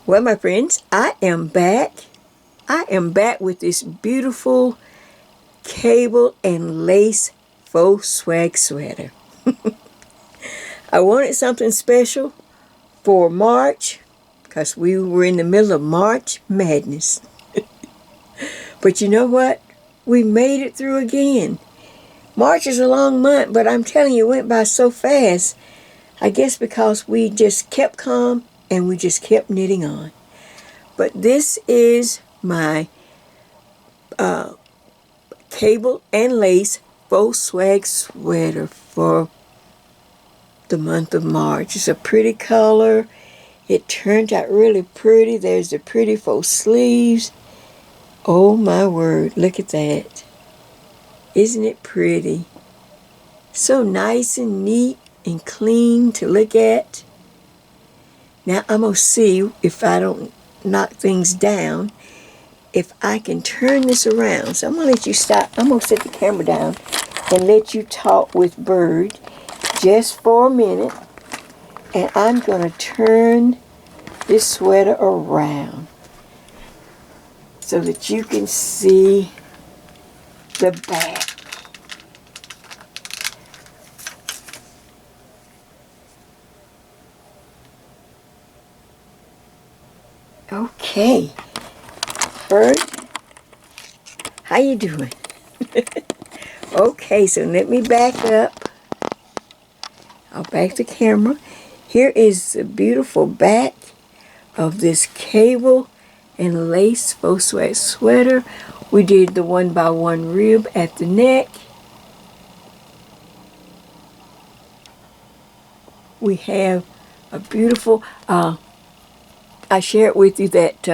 Well, my friends, I am back. I am back with this beautiful cable and lace faux swag sweater. I wanted something special for March because we were in the middle of March madness. But you know what? We made it through again. March is a long month, but I'm telling you, it went by so fast. I guess because we just kept calm and we just kept knitting on. But this is my cable and lace faux swag sweater for the month of March. It's a pretty color. It turned out really pretty. There's the pretty faux sleeves. Oh my word, look at that. Isn't it pretty? So nice and neat and clean to look at. Now I'm going to see if I don't knock things down, if I can turn this around. So I'm going to let you stop. I'm going to set the camera down and let you talk with Bird just for a minute. And I'm going to turn this sweater around so that you can see the back. Okay, Bird, how you doing? Okay, so let me back up. I'll back the camera. Here is the beautiful back of this cable and lace faux swag sweater. We did the 1x1 rib at the neck. We have a beautiful, I shared with you that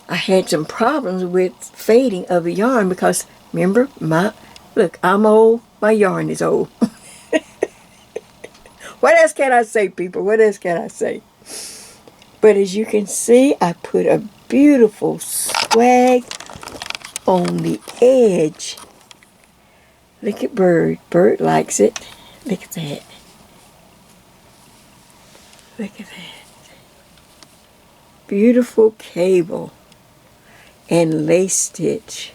I had some problems with fading of the yarn because, remember, look, I'm old, my yarn is old. What else can I say, people? What else can I say? But as you can see, I put a beautiful swag on the edge. Look at Bird. Bird likes it. Look at that. Look at that. Beautiful cable and lace stitch.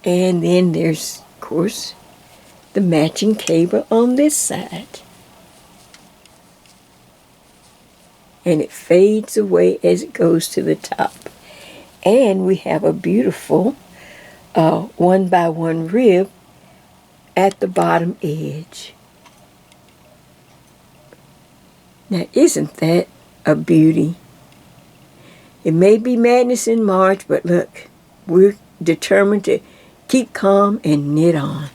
And then there's, of course, the matching cable on this side. And it fades away as it goes to the top. And we have a beautiful 1x1 rib at the bottom edge. Now, isn't that a beauty? It may be madness in March, but look, we're determined to keep calm and knit on.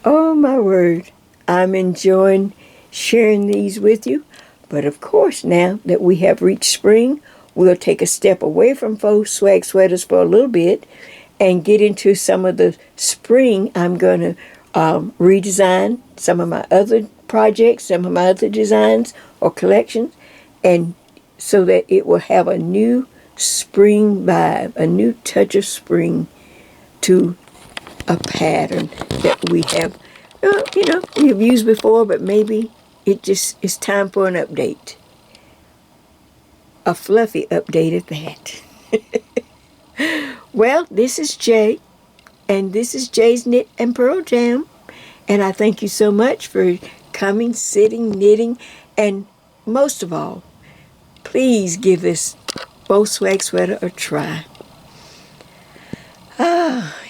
Oh my word, I'm enjoying sharing these with you. But of course, now that we have reached spring, we'll take a step away from faux swag sweaters for a little bit and get into some of the spring. I'm going to redesign some of my other projects, some of my other designs or collections, and so that it will have a new spring vibe, a new touch of spring to a pattern that we have, we've used before, but maybe it just is time for an update. A fluffy update at that. Well, this is Jay, and this is Jay's Knit and Purl Jam, and I thank you so much for coming, sitting, knitting, and most of all, please give this faux swag sweater a try.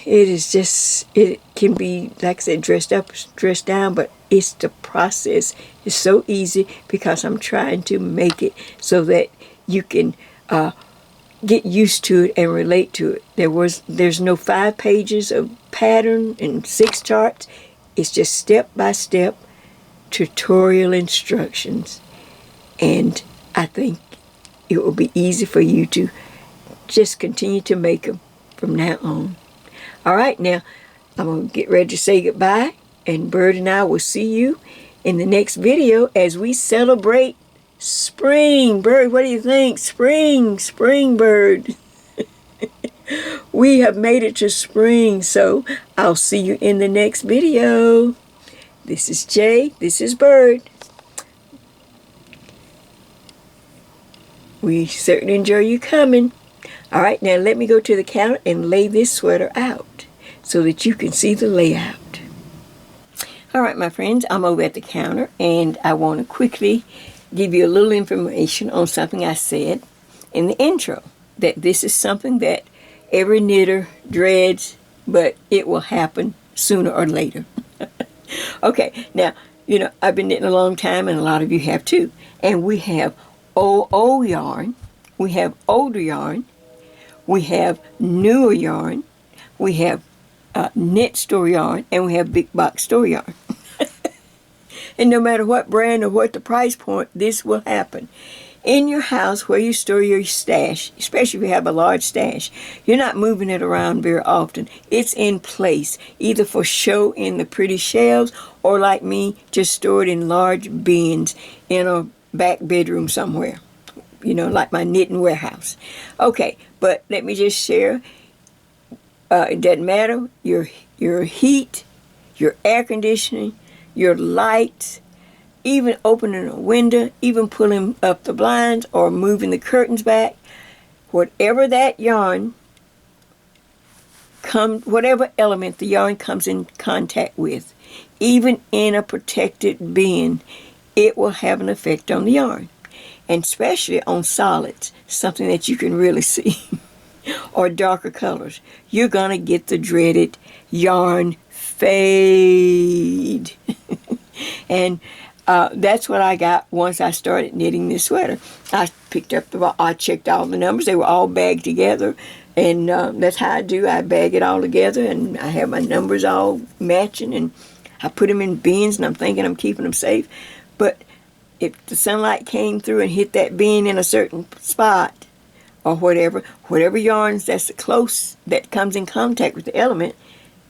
It is just, it can be, like I said, dressed up, dressed down, but it's the process. It's so easy because I'm trying to make it so that you can get used to it and relate to it. There's no 5 pages of pattern and 6 charts. It's just step-by-step tutorial instructions. And I think it will be easy for you to just continue to make them from now on. All right, now I'm going to get ready to say goodbye, and Bird and I will see you in the next video as we celebrate spring. Bird, what do you think? Spring, Bird. We have made it to spring, so I'll see you in the next video. This is Jay. This is Bird. We certainly enjoy you coming. All right, now let me go to the counter and lay this sweater out so that you can see the layout. All right, my friends, I'm over at the counter, and I want to quickly give you a little information on something I said in the intro, that this is something that every knitter dreads, but it will happen sooner or later. Okay, now, I've been knitting a long time, and a lot of you have too. And we have old yarn, we have older yarn, we have newer yarn, we have knit store yarn, and we have big box store yarn. And no matter what brand or what the price point, this will happen. In your house where you store your stash, especially if you have a large stash, you're not moving it around very often. It's in place, either for show in the pretty shelves or like me, just stored in large bins in a back bedroom somewhere. Like my knitting warehouse. Okay, but let me just share. It doesn't matter. Your heat, your air conditioning, your lights, even opening a window, even pulling up the blinds or moving the curtains back, whatever that yarn whatever element the yarn comes in contact with, even in a protected bin, it will have an effect on the yarn. And especially on solids, something that you can really see, or darker colors. You're going to get the dreaded yarn fade. And that's what I got once I started knitting this sweater. I checked all the numbers. They were all bagged together. And that's how I do. I bag it all together, and I have my numbers all matching, and I put them in bins, and I'm thinking I'm keeping them safe. But if the sunlight came through and hit that bin in a certain spot, or whatever yarns that's close, that comes in contact with the element,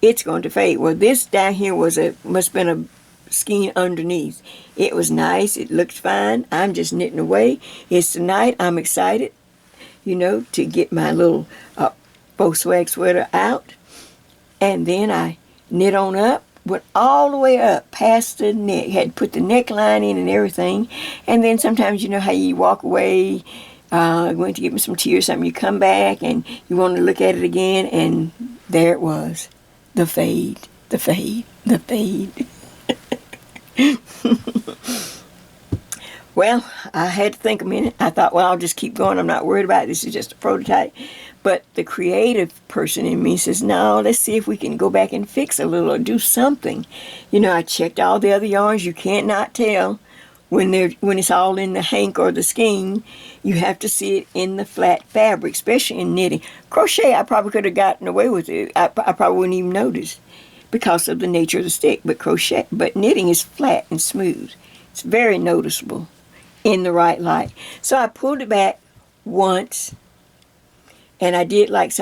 it's going to fade. Well, this down here must have been a skein underneath. It was nice. It looked fine. I'm just knitting away. It's tonight. I'm excited, to get my little Faux swag sweater out. And then I knit on up, went all the way up past the neck. Had put the neckline in and everything. And then sometimes, how you walk away, going to get me some tea or something. You come back and you want to look at it again, and there it was. The fade, the fade, the fade. Well, I had to think a minute. I thought, well, I'll just keep going. I'm not worried about it. This is just a prototype. But the creative person in me says, no, let's see if we can go back and fix a little or do something. I checked all the other yarns. You can't not tell when it's all in the hank or the skein. You have to see it in the flat fabric, especially in knitting. Crochet, I probably could have gotten away with it. I probably wouldn't even notice because of the nature of the stick. But knitting is flat and smooth. It's very noticeable in the right light. So I pulled it back once, and I did like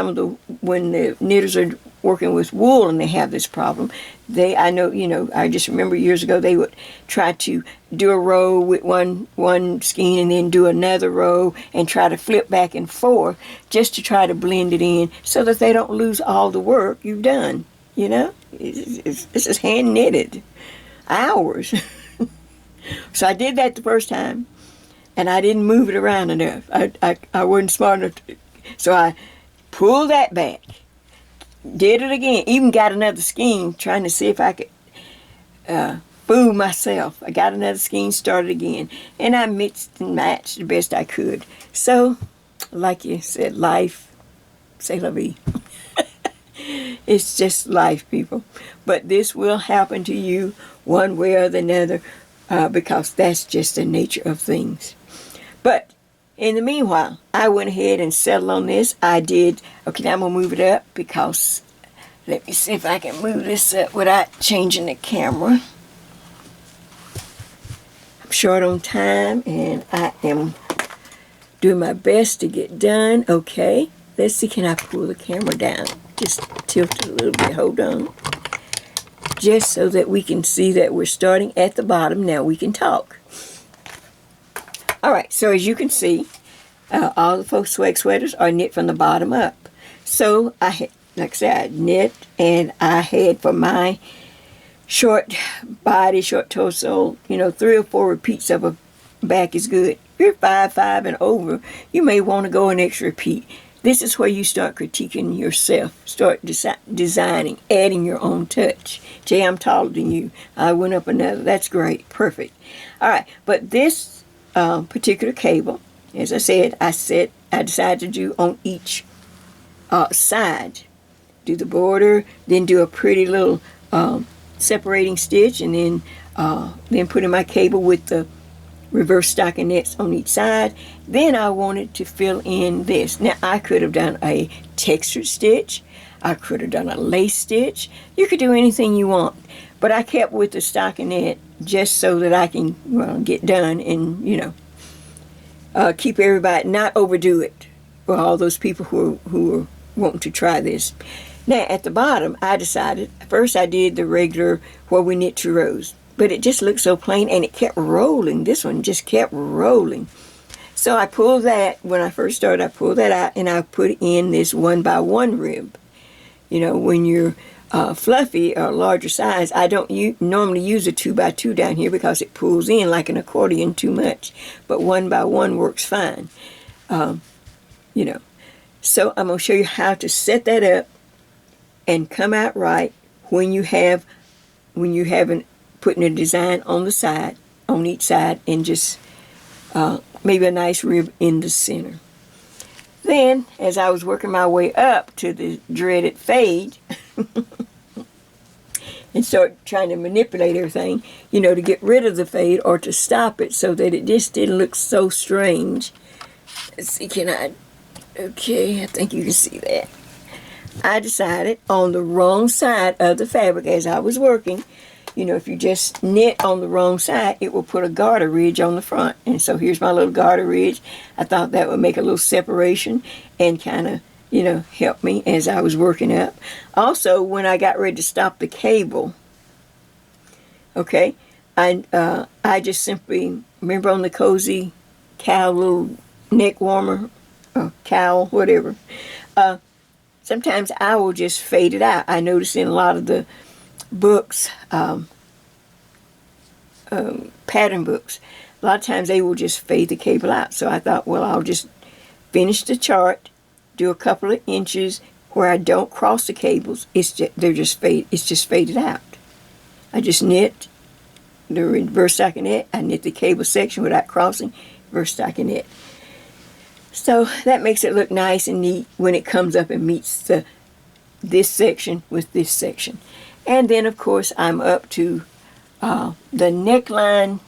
when the knitters are working with wool and they have this problem, I just remember years ago they would try to do a row with one skein and then do another row and try to flip back and forth just to try to blend it in so that they don't lose all the work you've done. This is hand knitted hours. So I did that the first time, and I didn't move it around enough. I wasn't smart enough so I pulled that back, did it again, even got another skein trying to see if I could fool myself. I got another skein, started again, and I mixed and matched the best I could. So, like you said, life, c'est la vie. It's just life, people. But this will happen to you one way or another because that's just the nature of things. But in the meanwhile, I went ahead and settled on this. I did. Okay, now I'm going to move it up because let me see if I can move this up without changing the camera. I'm short on time and I am doing my best to get done. Okay, let's see, can I pull the camera down? Just tilt it a little bit. Hold on. Just so that we can see that we're starting at the bottom. Now we can talk. Alright, so as you can see, all the Faux swag sweaters are knit from the bottom up. So, like I said, I knit, and I had for my short body, short torso, 3 or 4 repeats of a back is good. If you're 5'5" and over, you may want to go an extra repeat. This is where you start critiquing yourself, start designing, adding your own touch. Jay, I'm taller than you. I went up another. That's great. Perfect. All right. But this particular cable, as I said, I decided to do on each side. Do the border, then do a pretty little separating stitch, and then put in my cable with the reverse stockinettes on each side. Then I wanted to fill in this. Now I could have done a textured stitch. I could have done a lace stitch. You could do anything you want. But I kept with the stockinette just so that I can get done and, keep everybody, not overdo it for all those people who are wanting to try this. Now at the bottom, I decided, first I did the regular where we knit 2 rows. But it just looked so plain, and it kept rolling. This one just kept rolling. So I pulled that, when I first started, I pulled that out, and I put in this 1x1 rib. When you're fluffy or larger size, I don't normally use a 2x2 down here because it pulls in like an accordion too much. But 1x1 works fine. So I'm going to show you how to set that up and come out right when you haven't putting a design on the side, on each side, and just maybe a nice rib in the center. Then, as I was working my way up to the dreaded fade, and start trying to manipulate everything, to get rid of the fade or to stop it so that it just didn't look so strange. Let's see, okay, I think you can see that. I decided on the wrong side of the fabric as I was working. If you just knit on the wrong side, it will put a garter ridge on the front. And so here's my little garter ridge. I thought that would make a little separation and kind of, help me as I was working up. Also, when I got ready to stop the cable, okay, I just simply, remember on the Cozy Cowl little neck warmer, cowl, whatever, sometimes I will just fade it out. I noticed in a lot of the books, pattern books, a lot of times they will just fade the cable out. So I thought, well, I'll just finish the chart, do a couple of inches where I don't cross the cables. It's just faded out. I just knit the reverse stockinette. I knit the cable section without crossing, reverse stockinette. So that makes it look nice and neat when it comes up and meets this section with this section. And then, of course, I'm up to the neckline,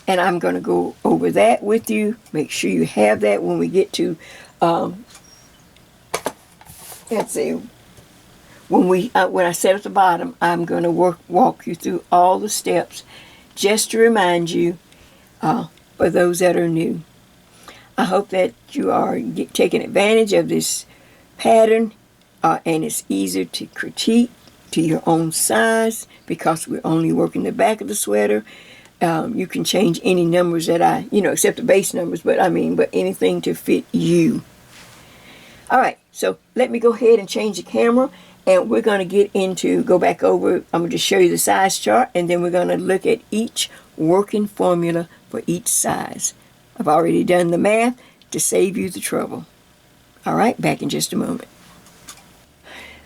and I'm going to go over that with you. Make sure you have that when we get to, let's see, when I set at the bottom, I'm going to walk you through all the steps just to remind you, for those that are new. I hope that you are taking advantage of this pattern, and it's easier to critique to your own size because we're only working the back of the sweater. You can change any numbers that except the base numbers, but anything to fit you. All right, so let me go ahead and change the camera, and we're going to go back over. I'm going to just show you the size chart, and then we're going to look at each working formula for each size. I've already done the math to save you the trouble. All right, back in just a moment.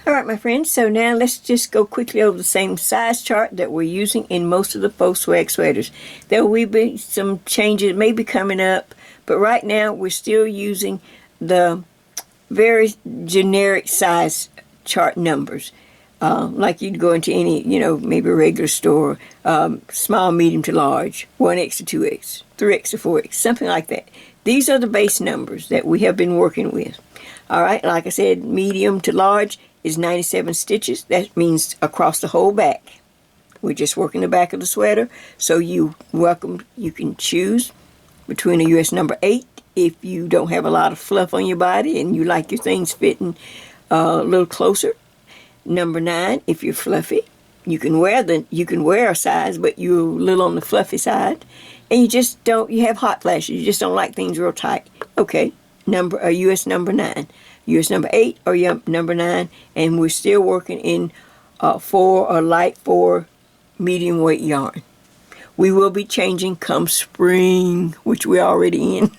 All right, my friends, so now let's just go quickly over the same size chart that we're using in most of the Faux swag sweaters. There will be some changes maybe coming up, but right now we're still using the very generic size chart numbers. Like you'd go into any, maybe a regular store, small, medium to large, 1X to 2X, 3X to 4X, something like that. These are the base numbers that we have been working with. All right, like I said, medium to large is 97 stitches. That means across the whole back. We're just working the back of the sweater. So you can choose between a US number 8 if you don't have a lot of fluff on your body and you like your things fitting a little closer. Number 9 if you're fluffy. You can wear a size, but you're a little on the fluffy side. And you have hot flashes. You just don't like things real tight. Okay, US number 9. US number 8 or number 9, and we're still working in 4 or light 4 medium weight yarn. We will be changing come spring, which we're already in.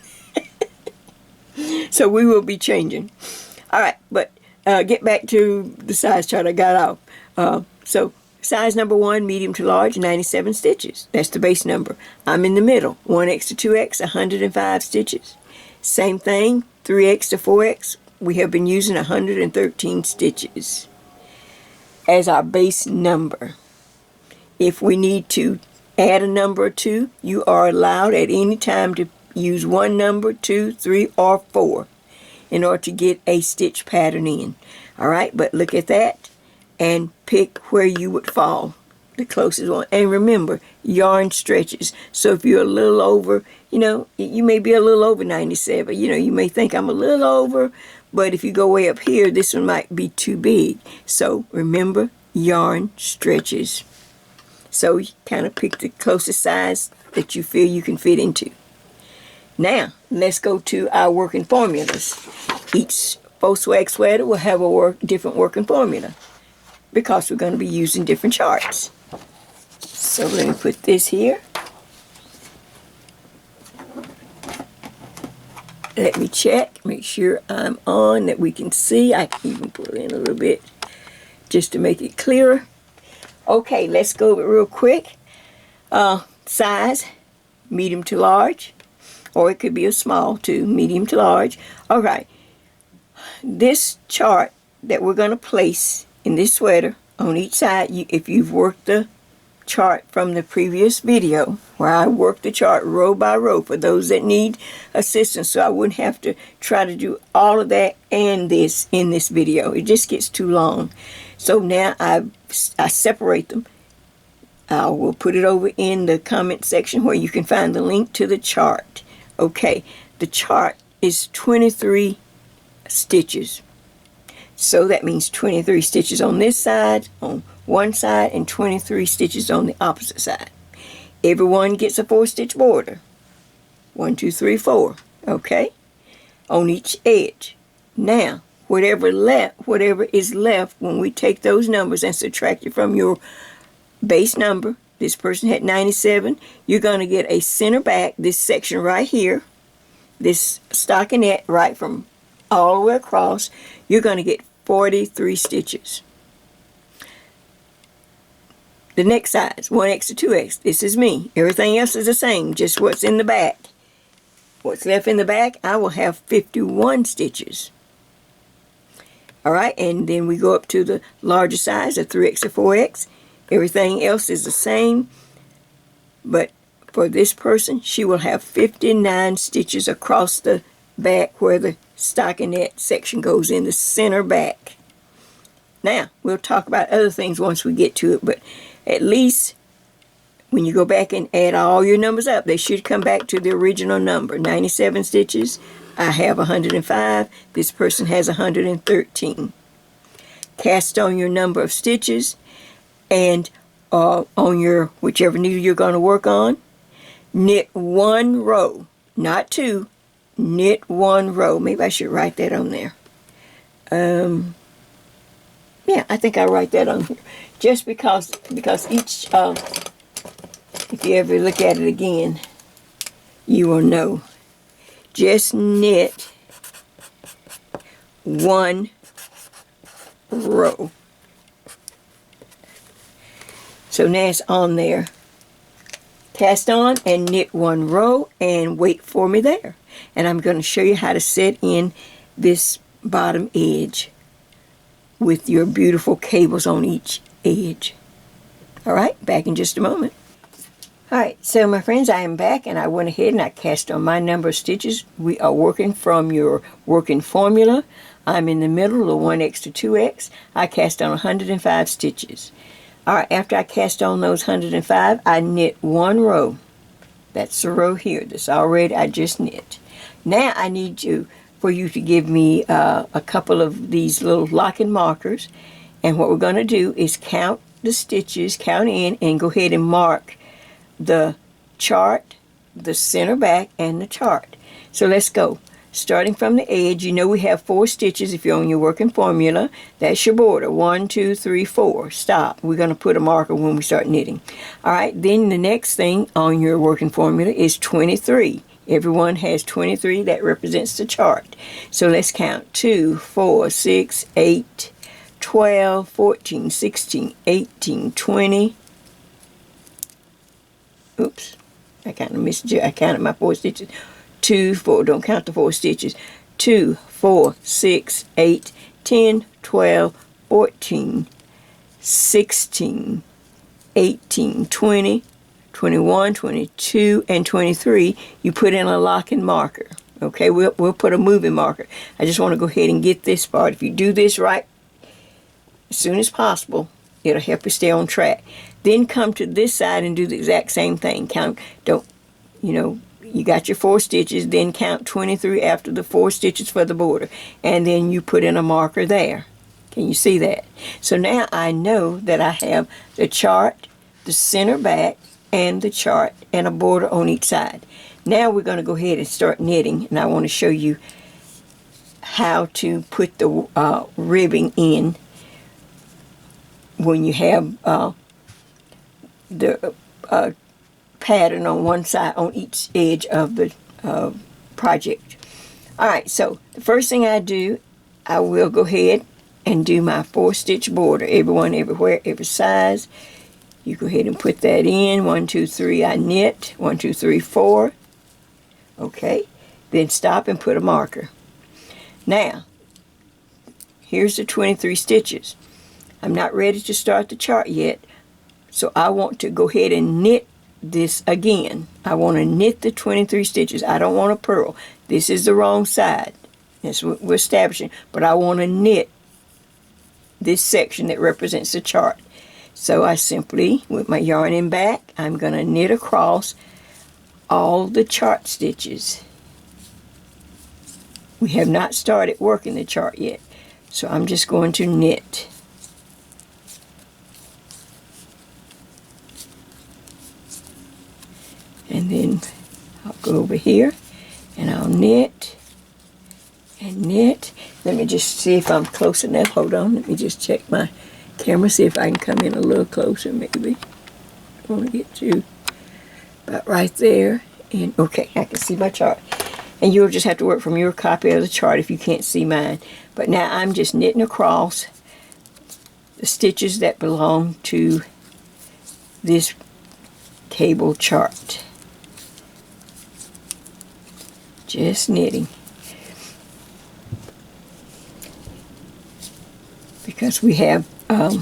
So we will be changing. All right, but get back to the size chart I got off. So size number 1, medium to large, 97 stitches. That's the base number. I'm in the middle, 1X to 2X, 105 stitches. Same thing, 3X to 4X, we have been using 113 stitches as our base number. If we need to add a number or two, you are allowed at any time to use one number, 2, 3, or 4 in order to get a stitch pattern in. All right, but look at that and pick where you would fall, the closest one. And remember, yarn stretches. So if you're a little over, you may be a little over 97. You may think I'm a little over, but if you go way up here, this one might be too big. So remember, yarn stretches. So you kind of pick the closest size that you feel you can fit into. Now, let's go to our working formulas. Each Faux swag sweater will have a different working formula because we're going to be using different charts. So let me put this here. Let me check, make sure I'm on, that we can see. I can even pull in a little bit just to make it clearer. Okay, let's go over it real quick. Size, medium to large, or it could be a small too, medium to large. All right, this chart that we're going to place in this sweater on each side, if you've worked the chart from the previous video, where I worked the chart row by row for those that need assistance, so I wouldn't have to try to do all of that and this in this video. It just gets too long. So now I separate them. I will put it over in the comment section where you can find the link to the chart. Okay, the chart is 23 stitches. So that means 23 stitches on this side, on one side, and 23 stitches on the opposite side. Everyone gets a 4-stitch border. 1, 2, 3, 4. Okay, on each edge. Now, whatever is left when we take those numbers and subtract it from your base number, this person had 97, you're going to get a center back, this section right here, this stockinette right from all the way across, you're going to get 43 stitches. The next size, 1X to 2X, this is me. Everything else is the same, just what's in the back. What's left in the back, I will have 51 stitches. All right, and then we go up to the larger size, a 3X to 4X. Everything else is the same, but for this person, she will have 59 stitches across the back where the stockinette section goes in the center back. Now, we'll talk about other things once we get to it, but at least when you go back and add all your numbers up, they should come back to the original number. 97 stitches, I have 105, this person has 113. Cast on your number of stitches, and on your whichever needle you're going to work on, knit 1 row, not 2, knit 1 row. Maybe I should write that on there. Yeah, I think I'll write that on here. Just because each, if you ever look at it again, you will know. Just knit 1 row. So now it's on there. Cast on and knit 1 row and wait for me there. And I'm going to show you how to set in this bottom edge with your beautiful cables on each edge. All right, back in just a moment. All right, so my friends, I am back, and I went ahead and I cast on my number of stitches. We are working from your working formula. I'm in the middle of 1X to 2X. I cast on 105 stitches. All right, after I cast on those 105, I knit 1 row. That's the row here. That's already, I just knit. Now I need for you to give me a couple of these little locking markers. And what we're going to do is count the stitches, count in, and go ahead and mark the chart, the center back, and the chart. So let's go. starting from the edge, you know we have 4 stitches if you're on your working formula. That's your border. 1, 2, 3, 4. Stop. We're going to put a marker when we start knitting. All right, then the next thing on your working formula is 23. Everyone has 23. That represents the chart. So let's count. 2, 4, 6, 8, 12, 14, 16, 18, 20. Oops. I counted my 4 stitches. 2, 4, don't count the 4 stitches. 2, 4, 6, 8, 10, 12, 14, 16, 18, 20, 21, 22, and 23. You put in a locking marker. Okay, we'll put a moving marker. I just want to go ahead and get this part. If you do this right as soon as possible, it'll help you stay on track. Then come to this side and do the exact same thing. Count, you got your 4 stitches, then count 23 after the 4 stitches for the border. And then you put in a marker there. Can you see that? So now I know that I have the chart, the center back, and the chart, and a border on each side. Now we're going to go ahead and start knitting, and I want to show you how to put the ribbing in when you have the pattern on one side, on each edge of the project. Alright, so the first thing I do, I will go ahead and do my 4 stitch border. Everyone, everywhere, every size. You go ahead and put that in. 1, 2, 3, I knit. 1, 2, 3, 4. Okay, then stop and put a marker. Now, here's the 23 stitches. I'm not ready to start the chart yet, so I want to go ahead and knit this again. I want to knit the 23 stitches. I don't want to purl. This is the wrong side. That's what we're establishing. But I want to knit this section that represents the chart. So I simply, with my yarn in back, I'm going to knit across all the chart stitches. We have not started working the chart yet, so I'm just going to knit. And then I'll go over here and I'll knit and knit. Let me just see if I'm close enough. Hold on, let me just check my camera, see if I can come in a little closer maybe. I want to get to about right there. And okay, I can see my chart. And you'll just have to work from your copy of the chart if you can't see mine. But now I'm just knitting across the stitches that belong to this cable chart. Just knitting. Because we have a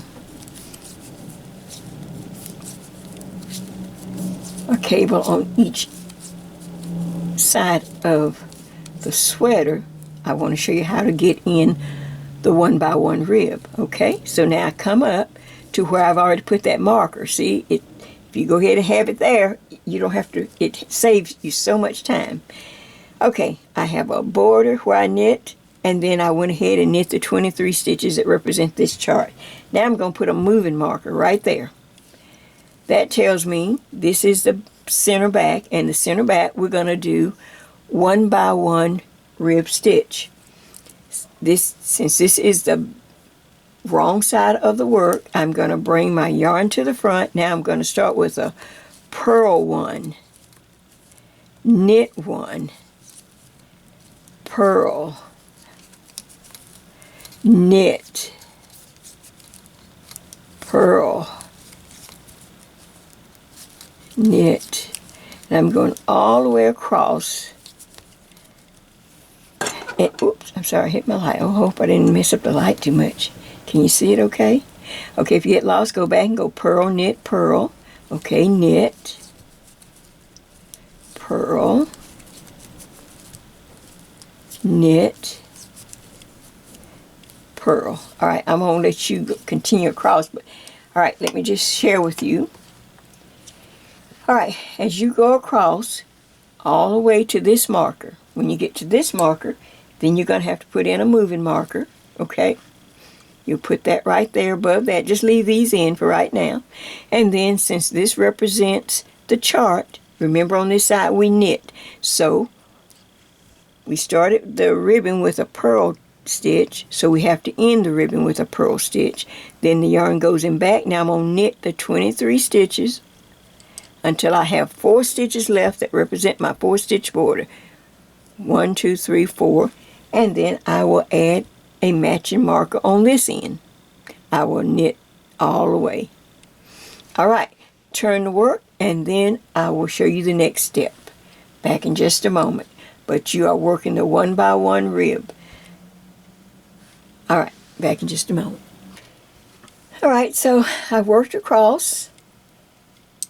cable on each side of the sweater, I want to show you how to get in the 1x1 rib. Okay, so now I come up to where I've already put that marker. See, if you go ahead and have it there, you don't have to, it saves you so much time. Okay, I have a border where I knit, and then I went ahead and knit the 23 stitches that represent this chart. Now I'm going to put a moving marker right there. That tells me this is the center back, and the center back we're going to do 1x1 rib stitch. Since this is the wrong side of the work, I'm going to bring my yarn to the front. Now I'm going to start with a purl 1, knit 1, purl, knit, purl, knit, and I'm going all the way across. And, oops, I'm sorry, I hit my light. I hope I didn't mess up the light too much. Can you see it okay? Okay, if you get lost, go back and go purl, knit, purl. Okay, knit, purl, knit, purl. All right, I'm going to let you continue across, but all right, let me just share with you. All right, as you go across all the way to this marker, when you get to this marker, then you're going to have to put in a moving marker, okay? You'll put that right there above that. Just leave these in for right now. And then since this represents the chart, remember on this side we knit. So we started the ribbon with a purl stitch, so we have to end the ribbon with a purl stitch. Then the yarn goes in back. Now I'm going to knit the 23 stitches until I have 4 stitches left that represent my 4-stitch border. 1, 2, 3, 4, and then I will add a matching marker on this end. I will knit all the way. Alright, turn the work, and then I will show you the next step. Back in just a moment. But you are working the 1 by 1 rib. Alright, back in just a moment. Alright, so I've worked across.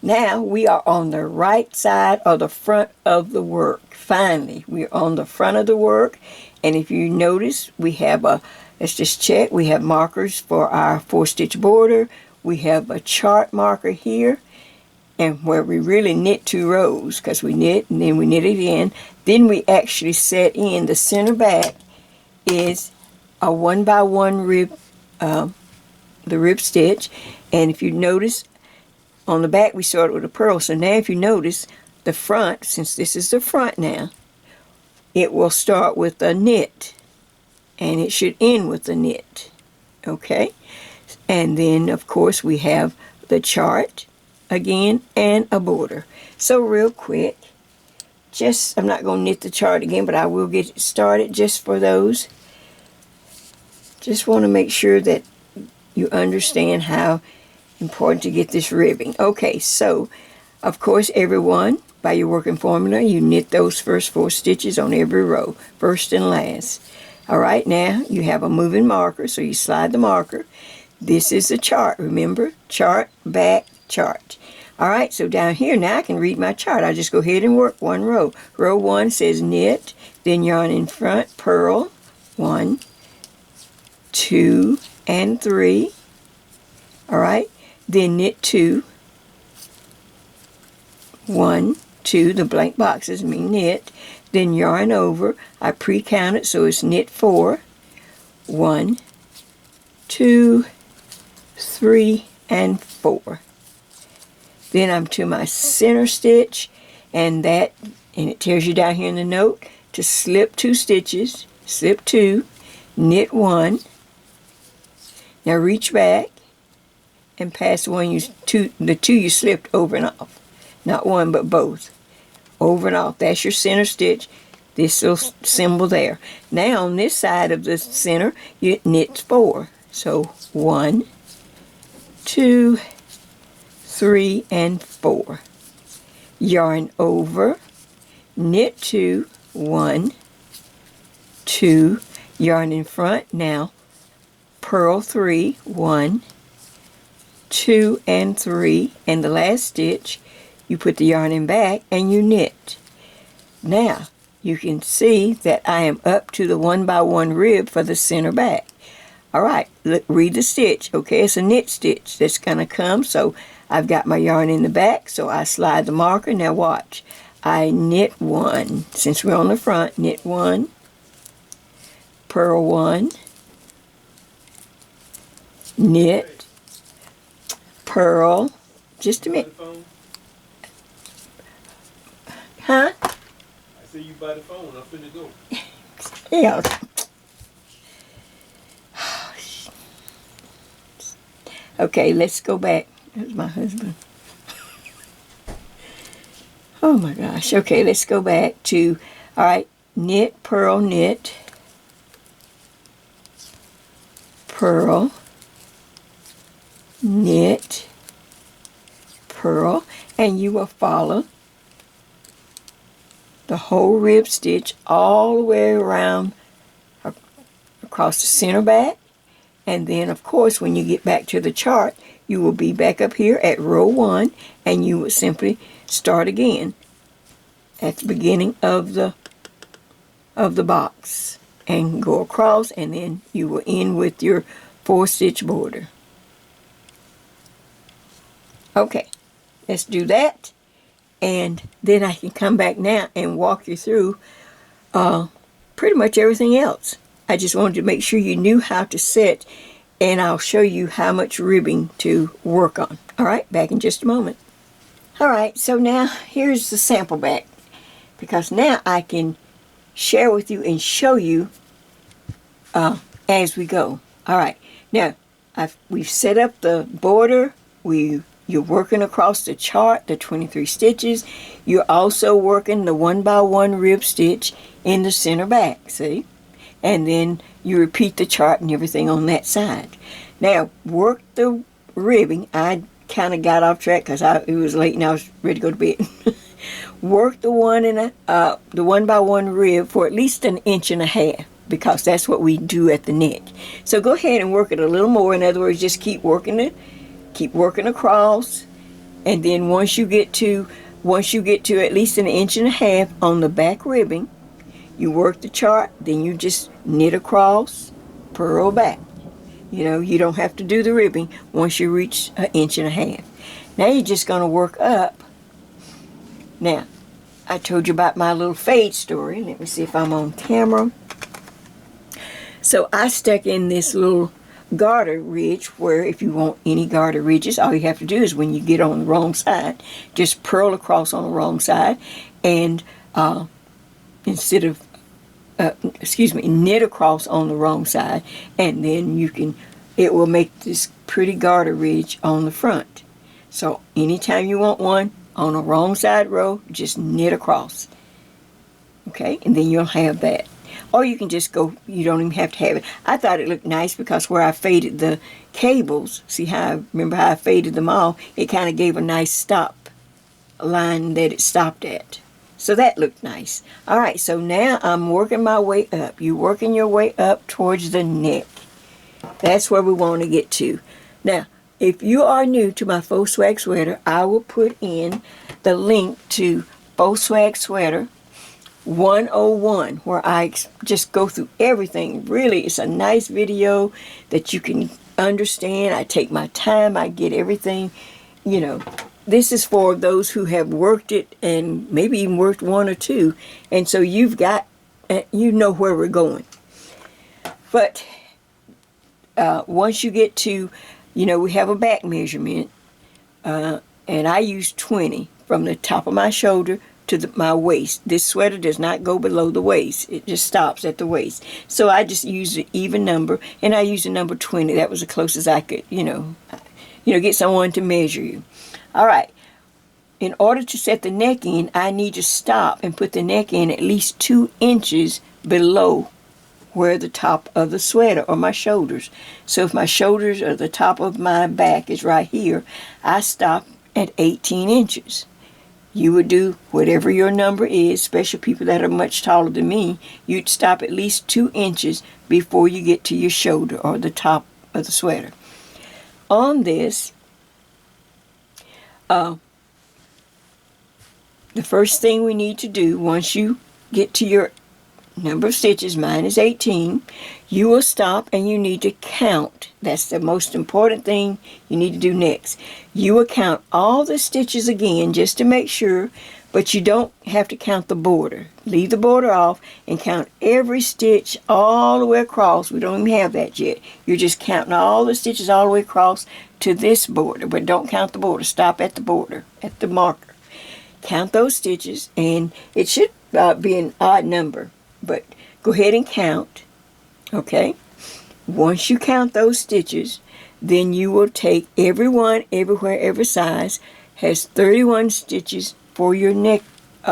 Now we are on the right side of the front of the work. Finally, we're on the front of the work. And if you notice, we have let's just check, we have markers for our 4-stitch border. We have a chart marker here, and where we really knit 2 rows, because we knit and then we knit again. Then we actually set in the center back is a 1 by 1 rib, the rib stitch. And if you notice, on the back we started with a purl. So now if you notice, the front, since this is the front now, it will start with a knit, and it should end with a knit. Okay? And then, of course, we have the chart again and a border. So real quick, I'm not going to knit the chart again, but I will get it started just for those. Just want to make sure that you understand how important to get this ribbing. Okay, so, of course, everyone, by your working formula, you knit those first 4 stitches on every row, first and last. Alright, now you have a moving marker, so you slide the marker. This is the chart, remember? Chart, back, chart. Alright, so down here, now I can read my chart. I just go ahead and work 1 row. Row 1 says knit, then yarn in front, purl, 1, 2, and 3. Alright, then knit 2, 1, 2, the blank boxes mean knit, then yarn over. I pre-counted, so it's knit 4, 1, 2, 3, and 4. Then I'm to my center stitch, and it tells you down here in the note to slip 2 stitches, slip 2, knit 1. Now reach back and pass the 2 you slipped over and off. Not one, but both. Over and off. That's your center stitch. This little symbol there. Now on this side of the center, you knit 4. So 1, 2, 3, and 4. Yarn over, knit 2, 1, 2, yarn in front. Now purl 3, 1, 2, and 3, and the last stitch you put the yarn in back and you knit. Now you can see that I am up to the 1 by 1 rib for the center back. Alright, read the stitch. Okay, it's a knit stitch that's going to come. So I've got my yarn in the back, so I slide the marker. Now watch. I knit 1. Since we're on the front, knit 1, purl 1, knit, purl. Just a minute. Huh? I see you by the phone. I'm finna go. Yeah. Okay, let's go back. There's my husband. Oh my gosh. Okay, let's go back to, alright, knit, purl, knit, purl, knit, purl, and you will follow the whole rib stitch all the way around across the center back. And then, of course, when you get back to the chart, you will be back up here at row 1, and you will simply start again at the beginning of the box and go across, and then you will end with your 4-stitch border. Okay, let's do that, and then I can come back now and walk you through pretty much everything else. I just wanted to make sure you knew how to set, and I'll show you how much ribbing to work on. Alright, back in just a moment. Alright, so now here's the sample back, because now I can share with you and show you as we go. All right. Now, we've set up the border. You're working across the chart, the 23 stitches. You're also working the 1x1 rib stitch in the center back, see? And then you repeat the chart and everything on that side. Now, work the ribbing. I kind of got off track because it was late and I was ready to go to bed. Work the 1x1 rib for at least 1.5 inches because that's what we do at the neck. So go ahead and work it a little more. In other words, just keep working it. Keep working across, and then once you get to at least 1.5 inches on the back ribbing, you work the chart, then you just knit across, purl back. You don't have to do the ribbing once you reach 1.5 inches. Now you're just going to work up. Now, I told you about my little fade story. Let me see if I'm on camera. So I stuck in this little garter ridge, where if you want any garter ridges, all you have to do is when you get on the wrong side, just purl across on the wrong side, and knit across on the wrong side, and then it will make this pretty garter ridge on the front. So anytime you want one on the wrong side row, just knit across. Okay, and then you'll have that. Or you can just go, you don't even have to have it. I thought it looked nice because where I faded the cables, remember how I faded them all, it kind of gave a nice stop line that it stopped at. So that looked nice. All right, so now I'm working my way up. You're working your way up towards the neck. That's where we want to get to. Now, if you are new to my Faux Swag Sweater, I will put in the link to Faux Swag Sweater 101, where I just go through everything. Really, it's a nice video that you can understand. I take my time. I get everything. This is for those who have worked it and maybe even worked one or two. And so you've got, where we're going. But once you get to, we have a back measurement. And I use 20 from the top of my shoulder to my waist. This sweater does not go below the waist. It just stops at the waist. So I just use an even number, and I use the number 20. That was the closest I could, get someone to measure you. All right. In order to set the neck in, I need to stop and put the neck in at least 2 inches below where the top of the sweater or my shoulders. So if my shoulders or the top of my back is right here, I stop at 18 inches. You would do whatever your number is, especially people that are much taller than me. You'd stop at least 2 inches before you get to your shoulder or the top of the sweater. On this, the first thing we need to do, once you get to your number of stitches, mine is 18, you will stop and you need to count. That's the most important thing you need to do next. You will count all the stitches again just to make sure, but you don't have to count the border. Leave the border off and count every stitch all the way across. We don't even have that yet. You're just counting all the stitches all the way across to this border, but don't count the border. Stop at the border, at the marker. Count those stitches, and it should be an odd number, but go ahead and count. Okay? Once you count those stitches, then you will take every one, everywhere, every size, has 31 stitches for your neck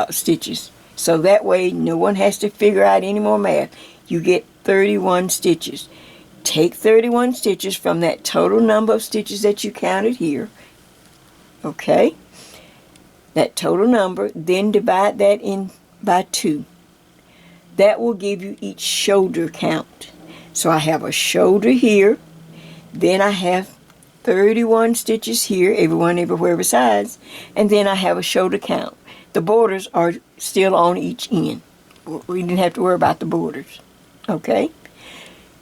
stitches. So that way no one has to figure out any more math. You get 31 stitches. Take 31 stitches from that total number of stitches that you counted here. Okay? That total number, then divide that in by 2. That will give you each shoulder count. So I have a shoulder here, then I have 31 stitches here, everyone, everywhere, every size, and then I have a shoulder count. The borders are still on each end. We didn't have to worry about the borders. Okay?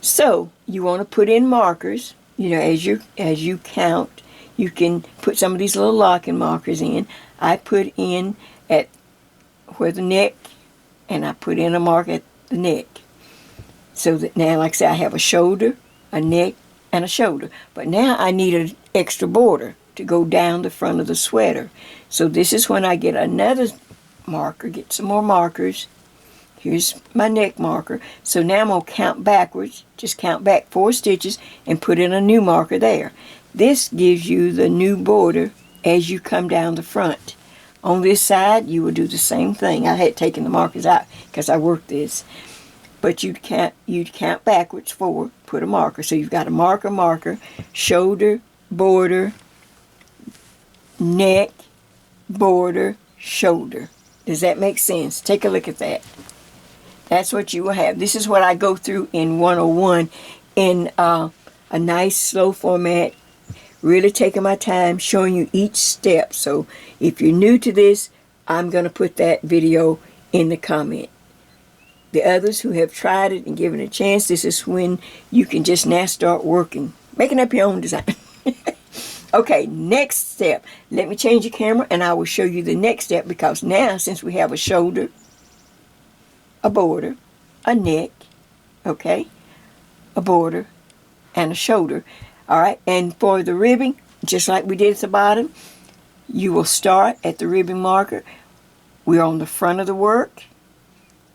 So you want to put in markers. As you count, you can put some of these little locking markers in. I put in at where the neck, and I put in a mark at the neck. So that now, like I said, I have a shoulder, a neck, and a shoulder. But now I need an extra border to go down the front of the sweater. So this is when I get another marker, get some more markers, Here's my neck marker. So now I'm going to count backwards. Just count back 4 stitches and put in a new marker there. This gives you the new border as you come down the front. On this side, you will do the same thing. I had taken the markers out because I worked this. But you'd count backwards 4, put a marker. So you've got a marker, shoulder, border, neck, border, shoulder. Does that make sense? Take a look at that. That's what you will have. This is what I go through in 101 in a nice slow format, really taking my time showing you each step. So if you're new to this, I'm going to put that video in the comment. The others who have tried it and given it a chance, this is when you can just now start working, making up your own design. Okay, next step. Let me change the camera and I will show you the next step, because now since we have a shoulder, a border, a neck, okay, a border, and a shoulder. All right, and for the ribbing, just like we did at the bottom, you will start at the ribbing marker. We're on the front of the work.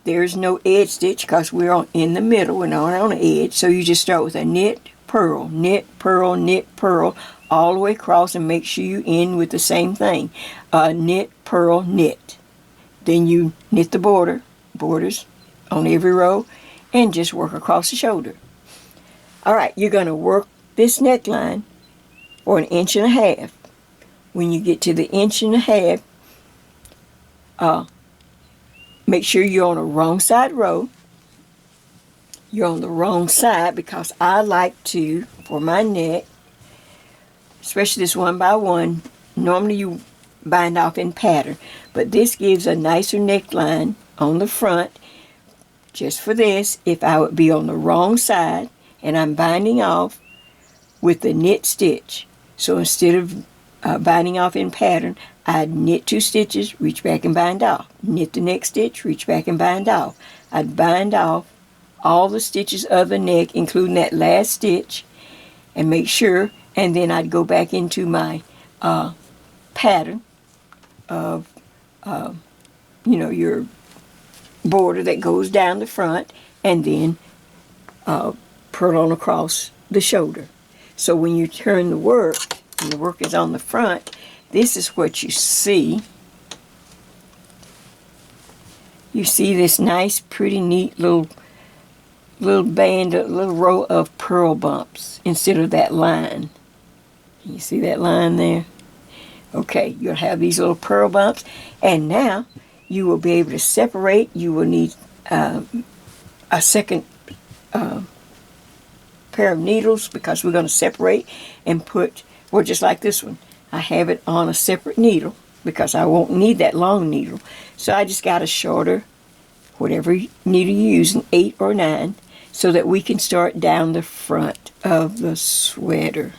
There's no edge stitch because we're in the middle. We're not on the edge. So you just start with a knit, purl, knit, purl, knit, purl, all the way across, and make sure you end with the same thing. Knit, purl, knit. Then you knit the borders on every row, and just work across the shoulder. All right, you're going to work this neckline for 1.5 inches. When you get to the 1.5 inches, make sure you're on a wrong side row. You're on the wrong side, because I like to, for my neck, especially this 1x1, normally you bind off in pattern, but this gives a nicer neckline on the front. Just for this, if I would be on the wrong side and I'm binding off with the knit stitch, so instead of binding off in pattern, I'd knit 2 stitches, reach back and bind off. Knit the next stitch, reach back and bind off. I'd bind off all the stitches of the neck, including that last stitch, and make sure, and then I'd go back into my pattern of, your border that goes down the front, and then purl on across the shoulder. So when you turn the work, and the work is on the front, this is what you see. You see this nice, pretty, neat little band, a little row of purl bumps instead of that line. Can you see that line there? Okay, you'll have these little purl bumps, and now you will be able to separate. You will need a second pair of needles, because we're going to separate and put, well, just like this one, I have it on a separate needle because I won't need that long needle. So I just got a shorter, whatever needle you use, an 8 or 9, so that we can start down the front of the sweater.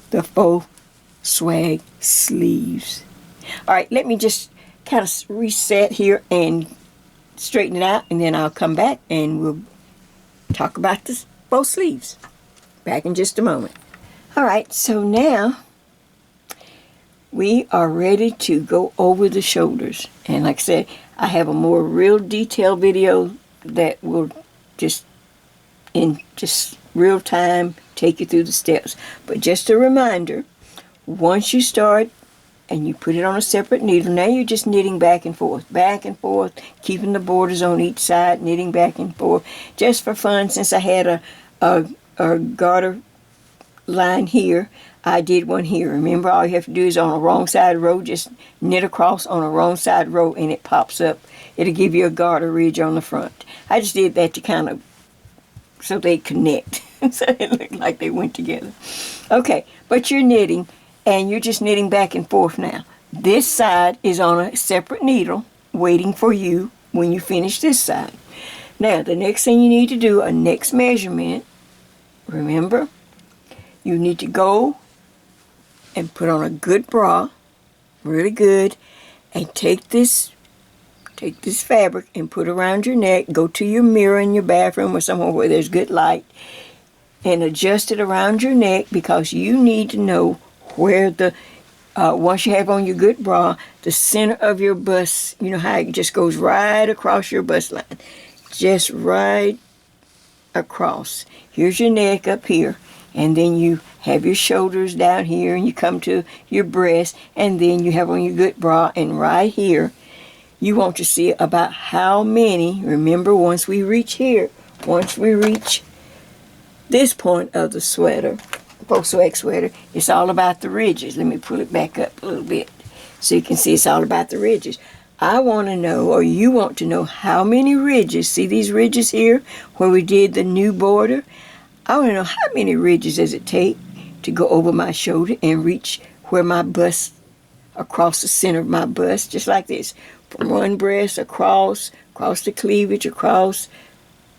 The faux swag sleeves. All right, let me just kind of reset here and straighten it out, and then I'll come back and we'll talk about the faux sleeves. Back in just a moment. All right, so now we are ready to go over the shoulders. And like I said, I have a more real detailed video that will just in real time take you through the steps. But just a reminder, once you start and you put it on a separate needle, now you're just knitting back and forth, keeping the borders on each side, knitting back and forth, just for fun. Since I had a garter line here, I did one here. Remember, all you have to do is on a wrong side row, just knit across on a wrong side row, and it pops up. It'll give you a garter ridge on the front. I just did that to kind of, so they connect, so it looked like they went together. Okay, but you're knitting, and you're just knitting back and forth now. This side is on a separate needle, waiting for you when you finish this side. Now, the next thing you need to do, a next measurement, remember, you need to go and put on a good bra, really good, and take this fabric and put around your neck. Go to your mirror in your bathroom or somewhere where there's good light, and adjust it around your neck, because you need to know where the Once you have on your good bra, the center of your bust, you know how it just goes right across your bust line. Just right across. Here's your neck up here. And then you have your shoulders down here and you come to your breast. And then you have on your good bra. And right here, you want to see about how many. Remember, once we reach here, once we reach this point of the sweater, Faux swag sweater, it's all about the ridges. Let me pull it back up a little bit so you can see it's all about the ridges. I want to know, or you want to know, how many ridges. See these ridges here where we did the new border? I want to know how many ridges does it take to go over my shoulder and reach where my bust, across the center of my bust, just like this. From one breast across the cleavage, across,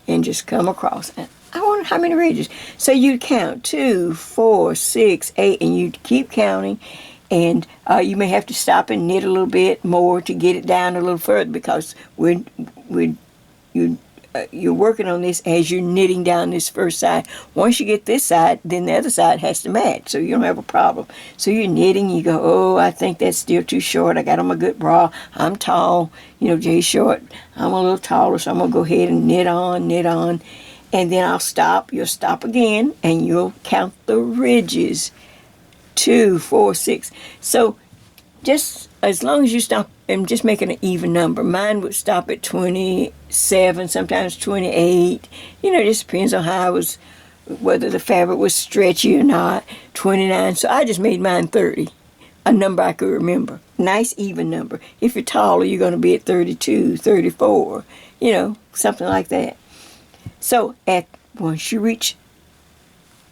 and just come across. I wonder how many ridges. So you'd count 2, 4, 6, 8, and you'd keep counting. And you may have to stop and knit a little bit more to get it down a little further, because you're working on this as you're knitting down this first side. Once you get this side, then the other side has to match, so you don't have a problem. So you're knitting, you go, oh, I think that's still too short. I got on my good bra. I'm tall. You know, Jay's short. I'm a little taller, so I'm going to go ahead and knit on. And then I'll stop. You'll stop again, and you'll count the ridges. 2, 4, 6. So just as long as you stop and just making an even number. Mine would stop at 27, sometimes 28. You know, it just depends on how I was, whether the fabric was stretchy or not. 29. So I just made mine 30. A number I could remember. Nice even number. If you're taller, you're going to be at 32, 34. You know, something like that. So once you reach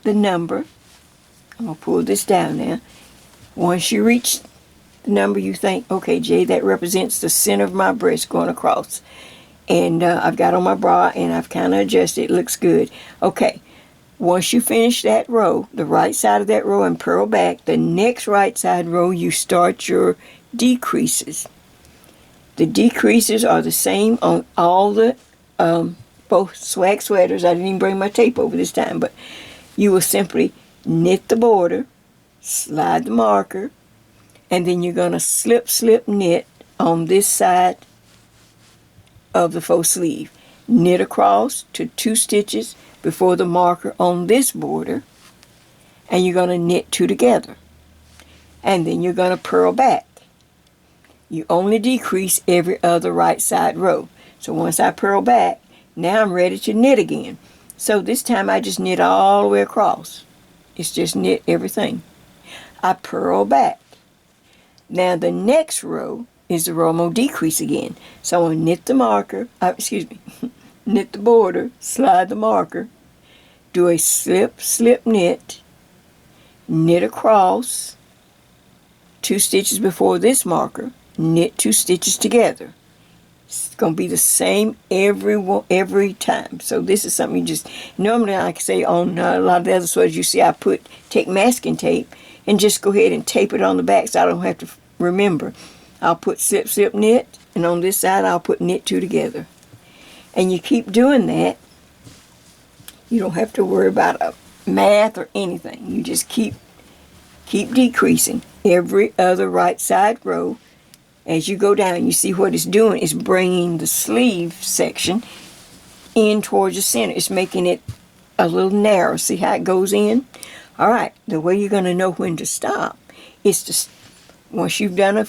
the number, I'm going to pull this down now. Once you reach the number you think, okay, Jay, that represents the center of my breast going across. And I've got on my bra and I've kind of adjusted. It looks good. Okay, once you finish that row, the right side of that row, and purl back, the next right side row, you start your decreases. The decreases are the same on all the both swag sweaters. I didn't even bring my tape over this time, but you will simply knit the border, slide the marker, and then you're going to slip knit on this side of the faux sleeve. Knit across to 2 stitches before the marker on this border, and you're going to knit 2 together. And then you're going to purl back. You only decrease every other right side row. So once I purl back, now I'm ready to knit again. So this time I just knit all the way across. It's just knit everything. I purl back. Now the next row is the row I'm going to decrease again. So I'm going to knit the marker, knit the border, slide the marker, do a slip knit, knit across 2 stitches before this marker, knit 2 stitches together. It's going to be the same every time. So this is something you just, normally like I say on a lot of the other sweaters, you see I take masking tape and just go ahead and tape it on the back so I don't have to remember. I'll put slip knit, and on this side I'll put knit 2 together. And you keep doing that. You don't have to worry about a math or anything. You just keep decreasing every other right side row. As you go down, you see what it's doing is bringing the sleeve section in towards the center. It's making it a little narrow. See how it goes in? All right, the way you're going to know when to stop is to, once you've done a